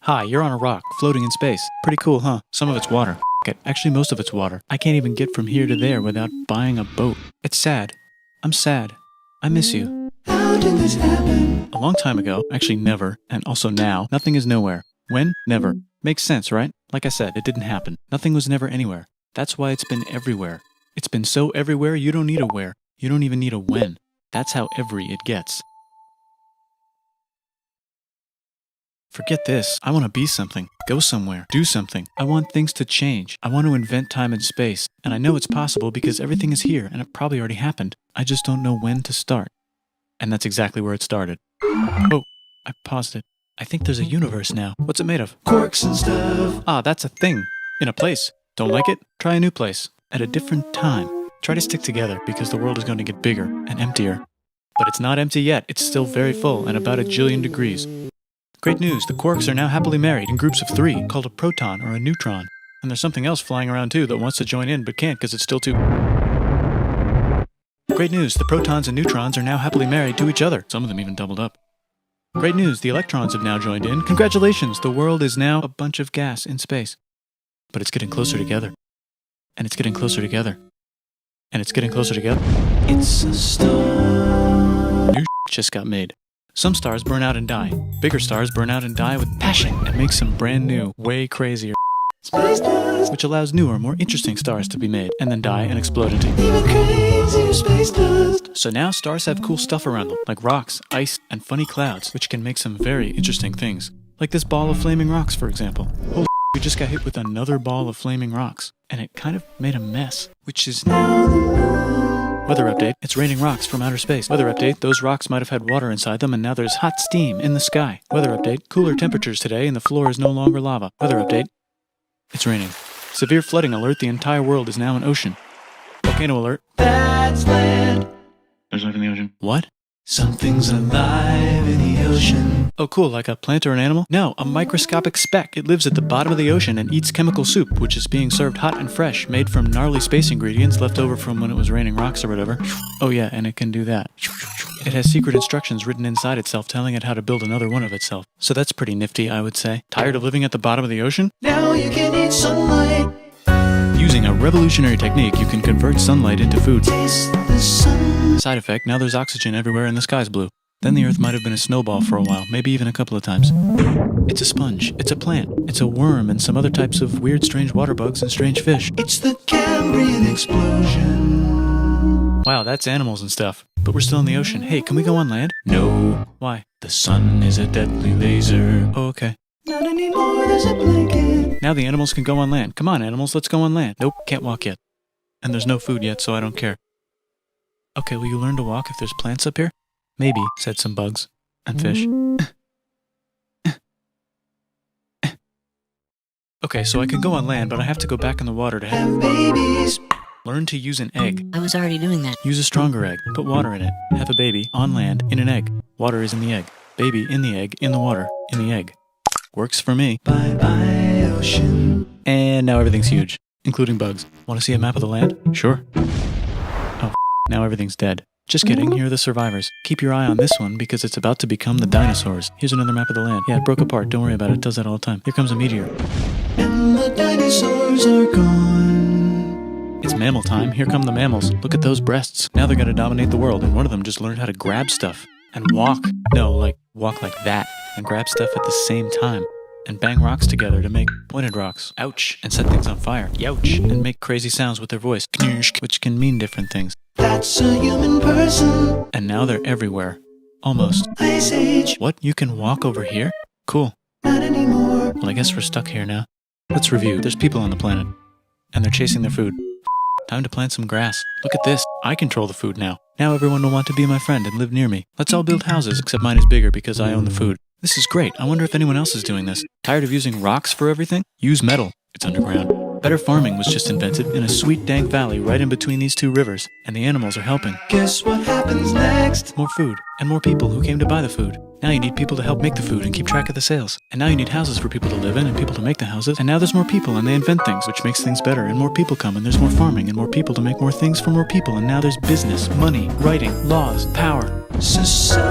Hi, you're on a rock, floating in space. Pretty cool, huh? Some of it's water. Actually, most of it's water. I can't even get from here to there without buying a boat. It's sad. I'm sad. I miss you. How did this happen? A long time ago, actually never, and also now, nothing is nowhere. When? Never. Makes sense, right? Like I said, it didn't happen. Nothing was never anywhere. That's why it's been everywhere. It's been so everywhere you don't need a where. You don't even need a when. That's how every it gets. Forget this. I want to be something. Go somewhere. Do something. I want things to change. I want to invent time and space. And I know it's possible because everything is here and it probably already happened. I just don't know when to start. And that's exactly where it started. Oh, I paused it. I think there's a universe now. What's it made of? Quarks and stuff. Ah, that's a thing. In a place. Don't like it? Try a new place. At a different time. Try to stick together because the world is going to get bigger and emptier. But it's not empty yet. It's still very full and about 1 jillion degrees. Great news, the quarks are now happily married in groups of 3, called a proton or a neutron. And there's something else flying around too that wants to join in but can't because it's still too... Great news, the protons and neutrons are now happily married to each other. Some of them even doubled up. Great news, the electrons have now joined in. Congratulations, the world is now a bunch of gas in space. But it's getting closer together. And it's getting closer together. And it's getting closer together. It's a star. New just got made. Some stars burn out and die. Bigger stars burn out and die with passion and make some brand new, way crazier Space dust. which allows newer, more interesting stars to be made and then die and explode into. Even crazier space dust. So now stars have cool stuff around them, like rocks, ice, and funny clouds, which can make some very interesting things. Like this ball of flaming rocks, for example. Holy we just got hit with another ball of flaming rocks, and it kind of made a mess, which is Now the moon. Weather update, it's raining rocks from outer space. Weather update, those rocks might have had water inside them and now there's hot steam in the sky. Weather update, cooler temperatures today and the floor is no longer lava. Weather update, it's raining. Severe flooding alert, the entire world is now an ocean. Volcano alert, That's land. there's life in the ocean. What? Something's alive in the ocean. Oh cool, like a plant or an animal? No, a microscopic speck. It lives at the bottom of the ocean and eats chemical soup, which is being served hot and fresh, made from gnarly space ingredients left over from when it was raining rocks or whatever. Oh yeah, and it can do that. It has secret instructions written inside itself telling it how to build another one of itself. So that's pretty nifty, I would say. Tired of living at the bottom of the ocean? Now you can eat sunlight. Using a revolutionary technique, you can convert sunlight into food. Taste the sun. Side effect, now there's oxygen everywhere and the sky's blue. Then the earth might have been a snowball for a while, maybe even a couple of times. It's a sponge, it's a plant, it's a worm and some other types of weird strange water bugs and strange fish. It's the Cambrian explosion. Wow, that's animals and stuff. But we're still in the ocean. Hey, can we go on land? No. Why? The sun is a deadly laser. Oh, okay. Not anymore, there's a blanket. Now the animals can go on land. Come on, animals, let's go on land. Nope, can't walk yet. And there's no food yet, so I don't care. Okay, will you learn to walk if there's plants up here? Maybe, said some bugs. And fish. Okay, so I can go on land, but I have to go back in the water to Have babies. learn to use an egg. I was already doing that. Use a stronger egg. Put water in it. Have a baby on land in an egg. Water is in the egg. Baby in the egg, in the water, in the egg. Works for me. Bye bye, ocean. And now everything's huge, including bugs. Want to see a map of the land? Sure. Oh, now everything's dead. Just kidding, here are the survivors. Keep your eye on this one because it's about to become the dinosaurs. Here's another map of the land. Yeah, it broke apart, don't worry about it, it does that all the time. Here comes a meteor. And the dinosaurs are gone. It's mammal time, here come the mammals. Look at those breasts. Now they're gonna dominate the world, and one of them just learned how to grab stuff. And walk. No, like, walk like that. And grab stuff at the same time. And bang rocks together to make pointed rocks. Ouch. And set things on fire. Youch. And make crazy sounds with their voice. Knirsch, which can mean different things. That's a human person. And now they're everywhere. Almost. Ice Age. What? You can walk over here? Cool. Not anymore. Well, I guess we're stuck here now. Let's review. There's people on the planet. And they're chasing their food. Time to plant some grass. Look at this. I control the food now. Now everyone will want to be my friend and live near me. Let's all build houses, except mine is bigger because I own the food. This is great. I wonder if anyone else is doing this. Tired of using rocks for everything? Use metal. It's underground. Better farming was just invented in a sweet dank valley right in between these two rivers, and the animals are helping. Guess what happens next? More food, and more people who came to buy the food. Now you need people to help make the food and keep track of the sales. And now you need houses for people to live in and people to make the houses. And now there's more people and they invent things, which makes things better. And more people come and there's more farming and more people to make more things for more people. And now there's business, money, writing, laws, power. Society.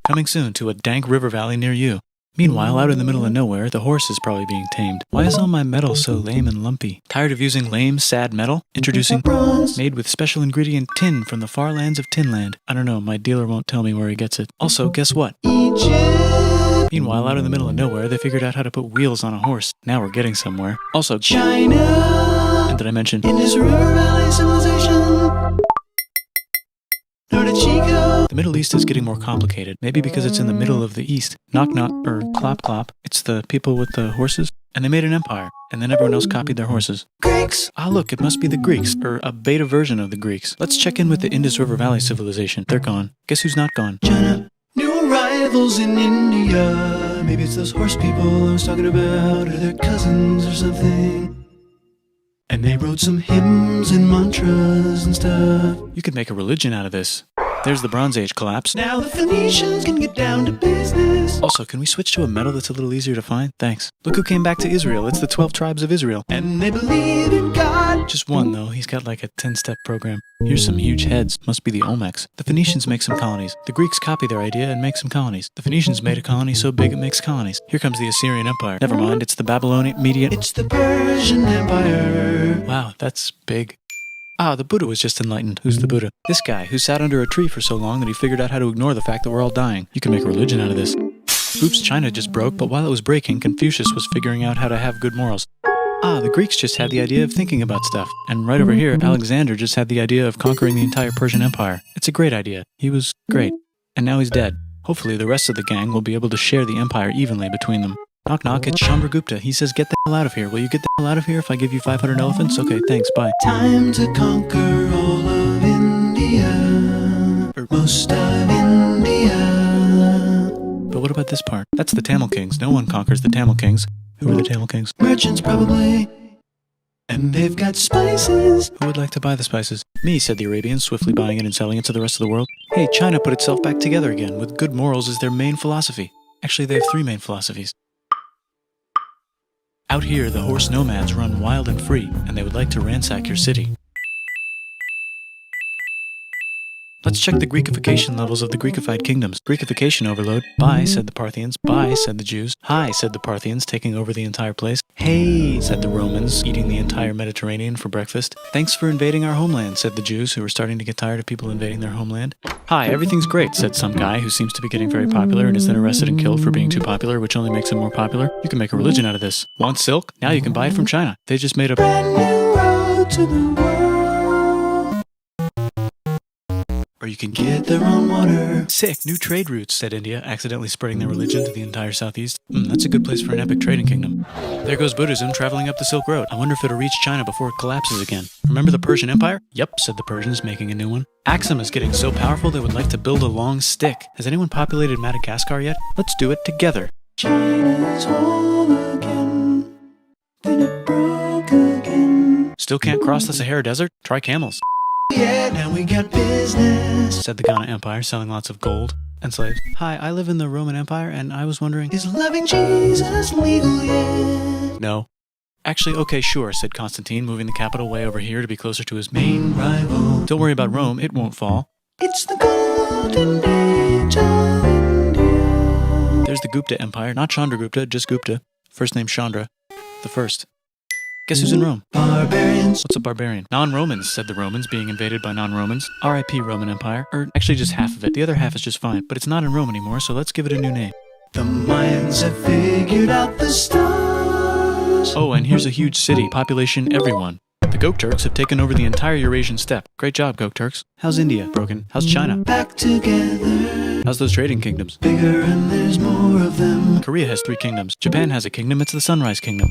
Coming soon to a dank river valley near you. Meanwhile, out in the middle of nowhere, the horse is probably being tamed. Why is all my metal so lame and lumpy? Tired of using lame, sad metal? Introducing bronze, made with special ingredient tin from the far lands of Tinland. I don't know, my dealer won't tell me where he gets it. Also, guess what? Egypt! Meanwhile, out in the middle of nowhere, they figured out how to put wheels on a horse. Now we're getting somewhere. Also, China! And did I mention Indus River Valley Civilization? The Middle East is getting more complicated, maybe because it's in the middle of the East. Knock knock, or clop clop. It's the people with the horses. And they made an empire, and then everyone else copied their horses. Greeks! Ah look, it must be the Greeks, or a beta version of the Greeks. Let's check in with the Indus River Valley Civilization. They're gone. Guess who's not gone? China. New arrivals in India. Maybe it's those horse people I was talking about, or their cousins or something. And they wrote some hymns and mantras and stuff. You could make a religion out of this. There's the Bronze Age collapse. Now the Phoenicians can get down to business. Also, can we switch to a metal that's a little easier to find? Thanks. Look who came back to Israel. It's the 12 tribes of Israel. And they believe in God. Just one, though. He's got like a 10-step program. Here's some huge heads. Must be the Olmecs. The Phoenicians make some colonies. The Greeks copy their idea and make some colonies. The Phoenicians made a colony so big it makes colonies. Here comes the Assyrian Empire. Never mind, it's the Babylonian Median. It's the Persian Empire. Wow, that's big. Ah, the Buddha was just enlightened. Who's the Buddha? This guy, who sat under a tree for so long that he figured out how to ignore the fact that we're all dying. You can make a religion out of this. Oops, China just broke, but while it was breaking, Confucius was figuring out how to have good morals. Ah, the Greeks just had the idea of thinking about stuff. And right over here, Alexander just had the idea of conquering the entire Persian Empire. It's a great idea. He was great. And now he's dead. Hopefully the rest of the gang will be able to share the empire evenly between them. Knock knock, it's Chandragupta. He says, get the hell out of here. Will you get the hell out of here if I give you 500 elephants? Okay, thanks, bye. Time to conquer all of India. Or most of India. But what about this part? That's the Tamil Kings. No one conquers the Tamil Kings. Who are the Tamil Kings? Merchants, probably. And they've got spices. Who would like to buy the spices? Me, said the Arabians, swiftly buying it and selling it to the rest of the world. Hey, China put itself back together again, with good morals as their main philosophy. Actually, they have 3 main philosophies. Out here, the horse nomads run wild and free, and they would like to ransack your city. Let's check the Greekification levels of the Greekified kingdoms. Greekification overload. Bye, said the Parthians. Bye, said the Jews. Hi, said the Parthians, taking over the entire place. Hey, said the Romans, eating the entire Mediterranean for breakfast. Thanks for invading our homeland, said the Jews, who were starting to get tired of people invading their homeland. Hi, everything's great, said some guy who seems to be getting very popular and is then arrested and killed for being too popular, which only makes him more popular. You can make a religion out of this. Want silk? Now you can buy it from China. They just made a Brand new road to the world. Or you can Get their own water. Sick, new trade routes, said India, accidentally spreading their religion to the entire southeast. That's a good place for an epic trading kingdom. There goes Buddhism traveling up the Silk Road. I wonder if it'll reach China before it collapses again. Remember the Persian Empire? Yep, said the Persians, making a new one. Axum is getting so powerful they would like to build a long stick. Has anyone populated Madagascar yet? Let's do it together. China's whole again. Then it broke again. Still can't cross the Sahara Desert? Try camels. Yeah, now we got business. Said the Ghana Empire, selling lots of gold and slaves. Hi, I live in the Roman Empire, and I was wondering... Is loving Jesus legal yet? No. Actually, okay, sure, said Constantine, moving the capital way over here to be closer to his main rival. Don't worry about Rome, it won't fall. It's the golden age of India. There's the Gupta Empire, not Chandragupta, just Gupta. First name Chandra. The first. Guess who's in Rome? Barbarians. What's a barbarian? Non-Romans, said the Romans, being invaded by non-Romans. R.I.P. Roman Empire. Or actually just half of it. The other half is just fine. But it's not in Rome anymore, so let's give it a new name. The Mayans have figured out the stars. Oh, and here's a huge city. Population everyone. The Gokturks have taken over the entire Eurasian steppe. Great job, Gokturks. How's India? Broken. How's China? Back together. How's those trading kingdoms? Bigger and there's more of them. Korea has 3 kingdoms. Japan has a kingdom. It's the Sunrise Kingdom.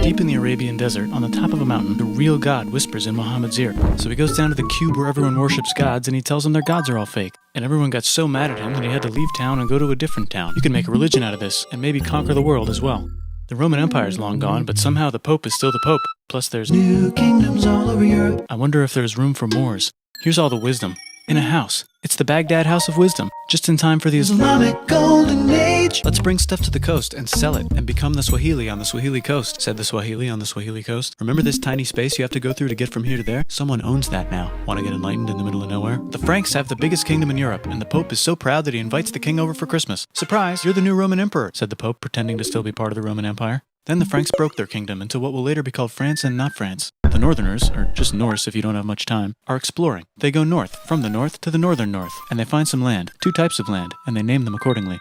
Deep in the Arabian desert, on the top of a mountain, the real God whispers in Muhammad's ear. So he goes down to the cube where everyone worships gods, and he tells them their gods are all fake. And everyone got so mad at him that he had to leave town and go to a different town. You can make a religion out of this, and maybe conquer the world as well. The Roman Empire is long gone, but somehow the Pope is still the Pope. Plus there's new kingdoms all over Europe. I wonder if there's room for Moors. Here's all the wisdom. In a house. It's the Baghdad House of Wisdom, just in time for the Islamic Golden Age. Let's bring stuff to the coast and sell it and become the Swahili on the Swahili coast, said the Swahili on the Swahili coast. Remember this tiny space you have to go through to get from here to there? Someone owns that now. Want to get enlightened in the middle of nowhere? The Franks have the biggest kingdom in Europe, and the Pope is so proud that he invites the king over for Christmas. Surprise, you're the new Roman emperor, said the Pope, pretending to still be part of the Roman Empire. Then the Franks broke their kingdom into what will later be called France and not France. The Northerners, or just Norse if you don't have much time, are exploring. They go north, from the north to the northern north, and they find some land, 2 types of land, and they name them accordingly.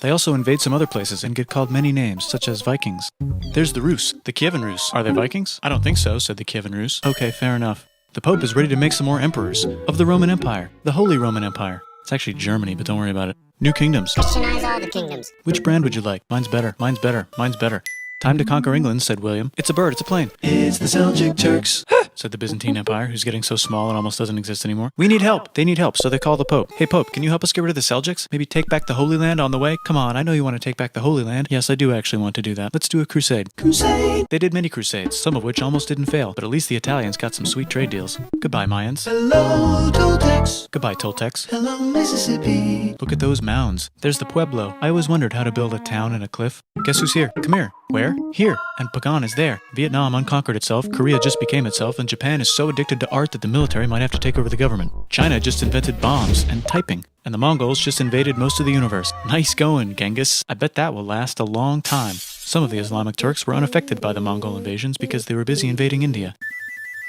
They also invade some other places and get called many names, such as Vikings. There's the Rus, the Kievan Rus. Are they Vikings? I don't think so, said the Kievan Rus. Okay, fair enough. The Pope is ready to make some more emperors of the Roman Empire, the Holy Roman Empire. It's actually Germany, but don't worry about it. New kingdoms. Christianize all the kingdoms. Which brand would you like? Mine's better, mine's better, mine's better. Time to conquer England, said William. It's a bird, it's a plane. It's the Seljuk Turks. Said the Byzantine Empire, who's getting so small it almost doesn't exist anymore. We need help. They need help, so they call the Pope. Hey Pope, can you help us get rid of the Seljuks? Maybe take back the Holy Land on the way? Come on, I know you want to take back the Holy Land. Yes, I do actually want to do that. Let's do a crusade. Crusade. They did many crusades, some of which almost didn't fail, but at least the Italians got some sweet trade deals. Goodbye, Mayans. Hello, Toltecs. Goodbye, Toltecs. Hello, Mississippi. Look at those mounds. There's the Pueblo. I always wondered how to build a town in a cliff. Guess who's here? Come here. Where? Here. And Pagan is there. Vietnam unconquered itself, Korea just became itself, and Japan is so addicted to art that the military might have to take over the government. China just invented bombs and typing. And the Mongols just invaded most of the universe. Nice going, Genghis. I bet that will last a long time. Some of the Islamic Turks were unaffected by the Mongol invasions because they were busy invading India.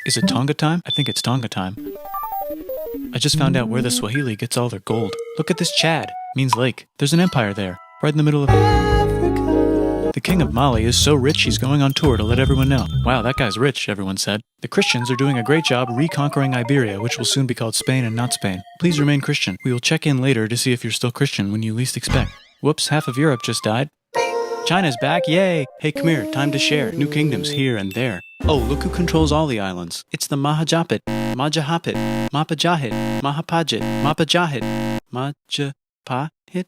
Is it Tonga time? I think it's Tonga time. I just found out where the Swahili gets all their gold. Look at this Chad. Means lake. There's an empire there, right in the middle of Africa. The king of Mali is so rich he's going on tour to let everyone know. Wow, that guy's rich, everyone said. The Christians are doing a great job reconquering Iberia, which will soon be called Spain and not Spain. Please remain Christian. We will check in later to see if you're still Christian when you least expect. Whoops, half of Europe just died. China's back, yay! Hey, come here, time to share. New kingdoms here and there. Oh, look who controls all the islands. It's the Mahajapit, Majahapit, Mapajahit, Mahapajit, Mapajahit, Majapahit.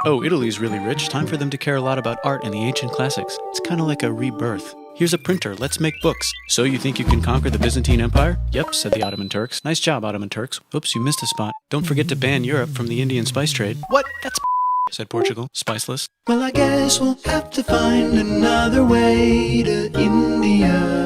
Oh, Italy's really rich. Time for them to care a lot about art and the ancient classics. It's kind of like a rebirth. Here's a printer, let's make books. So you think you can conquer the Byzantine Empire? Yep, said the Ottoman Turks. Nice job, Ottoman Turks. Oops, you missed a spot. Don't forget to ban Europe from the Indian spice trade. What? That's said Portugal, spiceless. Well, I guess we'll have to find another way to India.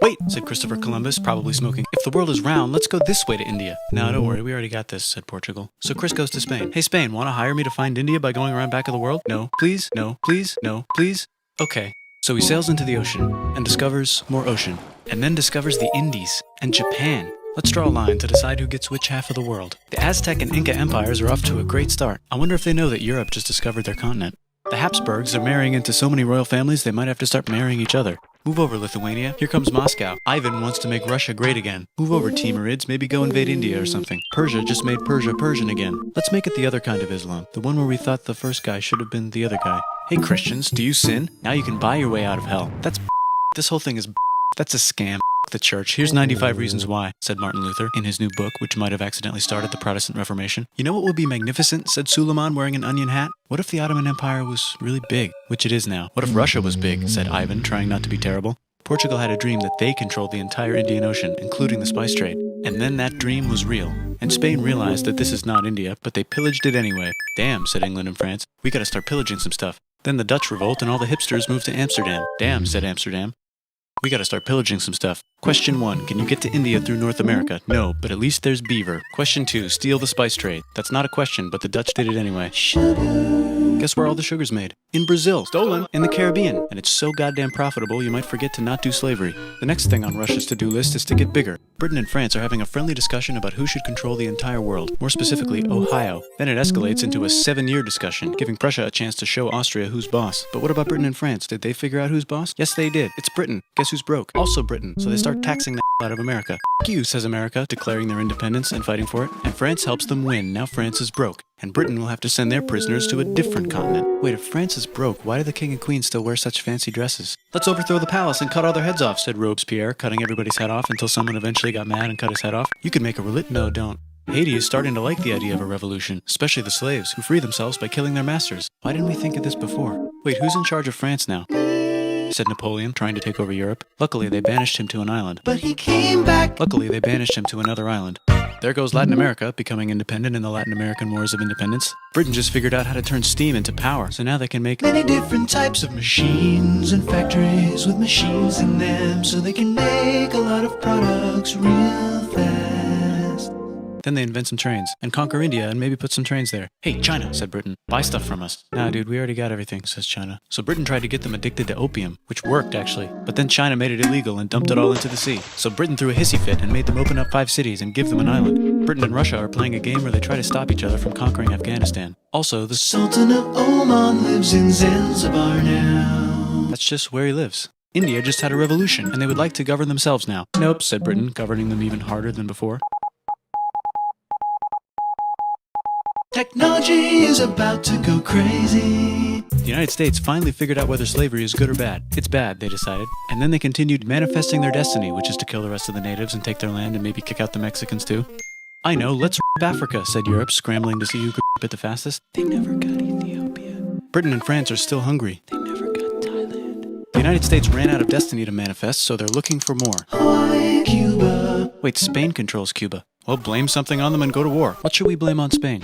Wait, said Christopher Columbus, probably smoking. If the world is round, let's go this way to India. No, don't worry, we already got this, said Portugal. So Chris goes to Spain. Hey Spain, want to hire me to find India by going around back of the world? No, please, no, please, no, please. Okay. So he sails into the ocean and discovers more ocean, and then discovers the Indies and Japan. Let's draw a line to decide who gets which half of the world. The Aztec and Inca empires are off to a great start. I wonder if they know that Europe just discovered their continent. The Habsburgs are marrying into so many royal families they might have to start marrying each other. Move over, Lithuania. Here comes Moscow. Ivan wants to make Russia great again. Move over, Timurids. Maybe go invade India or something. Persia just made Persia Persian again. Let's make it the other kind of Islam. The one where we thought the first guy should have been the other guy. Hey Christians, do you sin? Now you can buy your way out of hell. That's This whole thing is That's a scam. The church. Here's 95 reasons why, said Martin Luther in his new book, which might have accidentally started the Protestant Reformation. You know what would be magnificent, said Suleiman wearing an onion hat? What if the Ottoman Empire was really big, which it is now? What if Russia was big, said Ivan, trying not to be terrible. Portugal had a dream that they controlled the entire Indian Ocean, including the spice trade. And then that dream was real. And Spain realized that this is not India, but they pillaged it anyway. Damn, said England and France. We gotta start pillaging some stuff. Then the Dutch revolt and all the hipsters moved to Amsterdam. Damn, said Amsterdam. We gotta start pillaging some stuff. Question 1, can you get to India through North America? No, but at least there's beaver. Question 2, steal the spice trade. That's not a question, but the Dutch did it anyway. Sugar. Guess where all the sugar's made? In Brazil. Stolen. In the Caribbean. And it's so goddamn profitable you might forget to not do slavery. The next thing on Russia's to-do list is to get bigger. Britain and France are having a friendly discussion about who should control the entire world. More specifically, Ohio. Then it escalates into a 7-year discussion, giving Prussia a chance to show Austria who's boss. But what about Britain and France? Did they figure out who's boss? Yes, they did. It's Britain. Guess who's broke? Also Britain. So they start taxing the out of America. F you, says America, declaring their independence and fighting for it. And France helps them win. Now France is broke. And Britain will have to send their prisoners to a different continent. Wait, if France is broke, why do the king and queen still wear such fancy dresses? Let's overthrow the palace and cut all their heads off, said Robespierre, cutting everybody's head off until someone eventually got mad and cut his head off. You could make a No, don't. Haiti is starting to like the idea of a revolution, especially the slaves, who free themselves by killing their masters. Why didn't we think of this before? Wait, who's in charge of France now? Said Napoleon, trying to take over Europe. Luckily, they banished him to an island. But he came back. Luckily, they banished him to another island. There goes Latin America, becoming independent in the Latin American Wars of Independence. Britain just figured out how to turn steam into power, so now they can make many different types of machines and factories with machines in them, so they can make a lot of products real fast. Then they invent some trains, and conquer India and maybe put some trains there. Hey, China, said Britain, buy stuff from us. Nah, dude, we already got everything, says China. So Britain tried to get them addicted to opium, which worked, actually. But then China made it illegal and dumped it all into the sea. So Britain threw a hissy fit and made them open up 5 cities and give them an island. Britain and Russia are playing a game where they try to stop each other from conquering Afghanistan. Also, the Sultan of Oman lives in Zanzibar now. That's just where he lives. India just had a revolution, and they would like to govern themselves now. Nope, said Britain, governing them even harder than before. Technology is about to go crazy. The United States finally figured out whether slavery is good or bad. It's bad, they decided. And then they continued manifesting their destiny, which is to kill the rest of the natives and take their land and maybe kick out the Mexicans too. I know, let's rip Africa, said Europe, scrambling to see who could rip it the fastest. They never got Ethiopia. Britain and France are still hungry. They never got Thailand. The United States ran out of destiny to manifest, so they're looking for more. Hawaii, Cuba. Wait, Spain controls Cuba. Well, blame something on them and go to war. What should we blame on Spain?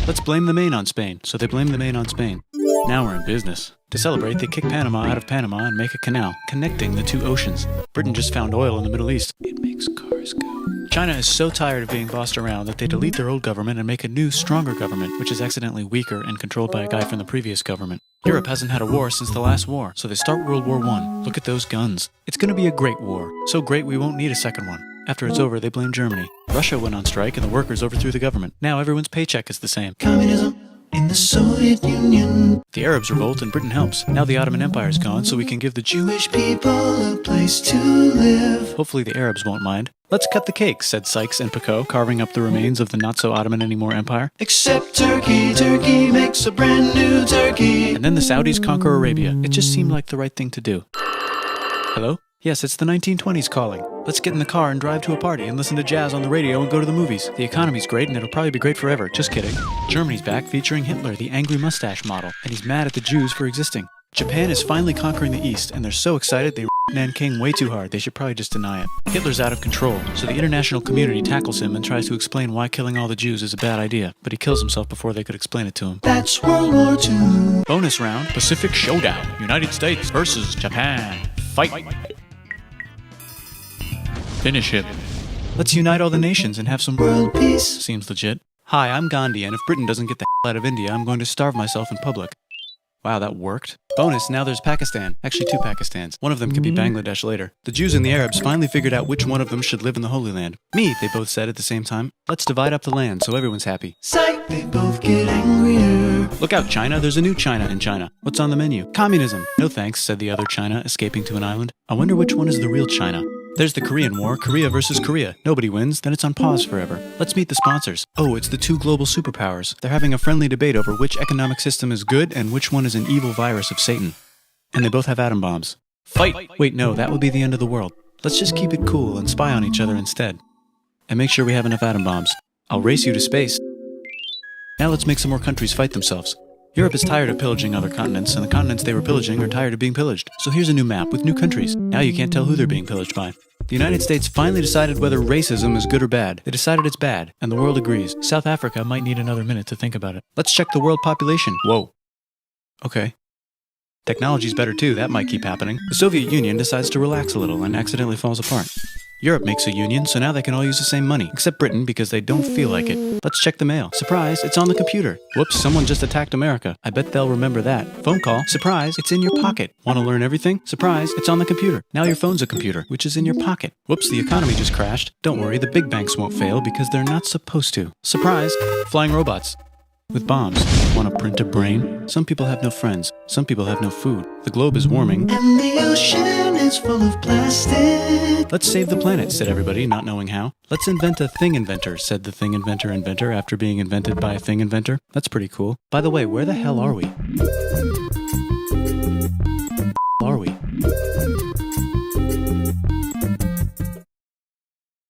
Let's blame the Maine on Spain. So they blame the Maine on Spain. Now we're in business. To celebrate, they kick Panama out of Panama and make a canal, connecting the 2 oceans. Britain just found oil in the Middle East. It makes cars go. China is so tired of being bossed around that they delete their old government and make a new, stronger government, which is accidentally weaker and controlled by a guy from the previous government. Europe hasn't had a war since the last war, so they start World War I. Look at those guns. It's gonna be a great war. So great we won't need a second one. After it's over, they blame Germany. Russia went on strike and the workers overthrew the government. Now everyone's paycheck is the same. Communism in the Soviet Union. The Arabs revolt and Britain helps. Now the Ottoman Empire's gone, so we can give the Jewish people a place to live. Hopefully the Arabs won't mind. Let's cut the cake, said Sykes and Picot, carving up the remains of the not-so-Ottoman-anymore empire. Except Turkey. Turkey makes a brand new Turkey. And then the Saudis conquer Arabia. It just seemed like the right thing to do. Hello? Yes, it's the 1920s calling. Let's get in the car and drive to a party and listen to jazz on the radio and go to the movies. The economy's great and it'll probably be great forever. Just kidding. Germany's back featuring Hitler, the angry mustache model, and he's mad at the Jews for existing. Japan is finally conquering the East, and they're so excited they Nanking way too hard. They should probably just deny it. Hitler's out of control, so the international community tackles him and tries to explain why killing all the Jews is a bad idea, but he kills himself before they could explain it to him. That's World War II. Bonus round, Pacific Showdown. United States versus Japan. Fight! Finish him. Let's unite all the nations and have some World peace. Seems legit. Hi, I'm Gandhi, and if Britain doesn't get the hell out of India, I'm going to starve myself in public. Wow, that worked. Bonus, now there's Pakistan. Actually, 2 Pakistans. One of them could be Bangladesh later. The Jews and the Arabs finally figured out which one of them should live in the Holy Land. Me, they both said at the same time. Let's divide up the land so everyone's happy. Psych, they both get angrier. Look out, China. There's a new China in China. What's on the menu? Communism. No thanks, said the other China, escaping to an island. I wonder which one is the real China. There's the Korean War, Korea versus Korea. Nobody wins, then it's on pause forever. Let's meet the sponsors. Oh, it's the 2 global superpowers. They're having a friendly debate over which economic system is good and which one is an evil virus of Satan. And they both have atom bombs. Fight! Wait, no, that would be the end of the world. Let's just keep it cool and spy on each other instead. And make sure we have enough atom bombs. I'll race you to space. Now let's make some more countries fight themselves. Europe is tired of pillaging other continents, and the continents they were pillaging are tired of being pillaged. So here's a new map with new countries. Now you can't tell who they're being pillaged by. The United States finally decided whether racism is good or bad. They decided it's bad, and the world agrees. South Africa might need another minute to think about it. Let's check the world population. Whoa. Okay. Technology's better too, that might keep happening. The Soviet Union decides to relax a little and accidentally falls apart. Europe makes a union, so now they can all use the same money, except Britain because they don't feel like it. Let's check the mail. Surprise, it's on the computer. Whoops, someone just attacked America. I bet they'll remember that. Phone call. Surprise, it's in your pocket. Want to learn everything? Surprise, it's on the computer. Now your phone's a computer, which is in your pocket. Whoops, the economy just crashed. Don't worry, the big banks won't fail because they're not supposed to. Surprise, flying robots. With bombs. Want to print a brain? Some people have no friends. Some people have no food. The globe is warming. And the ocean is full of plastic. Let's save the planet, said everybody, not knowing how. Let's invent a thing inventor, said the thing inventor after being invented by a thing inventor. That's pretty cool. By the way, where the hell are we?